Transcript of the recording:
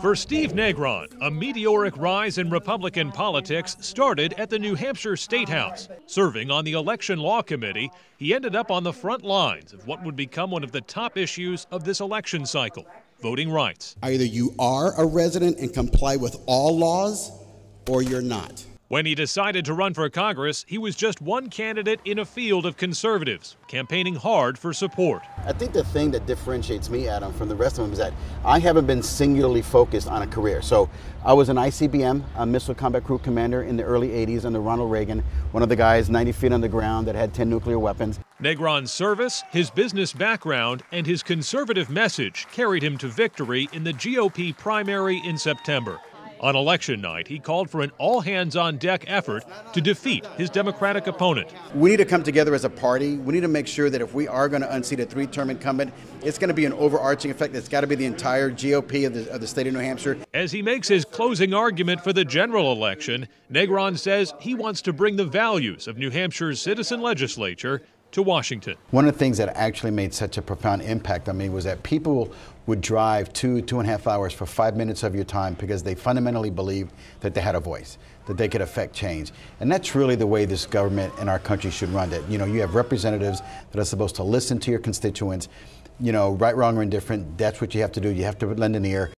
For Steve Negron, a meteoric rise in Republican politics started at the New Hampshire State House. Serving on the Election Law Committee, he ended up on the front lines of what would become one of the top issues of this election cycle, voting rights. Either you are a resident and comply with all laws, or you're not. When he decided to run for Congress, he was just one candidate in a field of conservatives, campaigning hard for support. I think the thing that differentiates me, Adam, from the rest of them is that I haven't been singularly focused on a career. So I was an ICBM, a missile combat group commander in the early 80s under Ronald Reagan, one of the guys 90 feet on the ground that had 10 nuclear weapons. Negron's service, his business background, and his conservative message carried him to victory in the GOP primary in September. On election night, he called for an all-hands-on-deck effort to defeat his Democratic opponent. We need to come together as a party. We need to make sure that if we are going to unseat a three-term incumbent, it's going to be an overarching effect. It's got to be the entire GOP of the state of New Hampshire. As he makes his closing argument for the general election, Negron says he wants to bring the values of New Hampshire's citizen legislature to Washington. One of the things that actually made such a profound impact on me was that people would drive 2.5 hours for 5 minutes of your time because they fundamentally believed that they had a voice, that they could affect change. And that's really the way this government and our country should run it. You know, you have representatives that are supposed to listen to your constituents, you know, right, wrong, or indifferent. That's what you have to do. You have to lend an ear.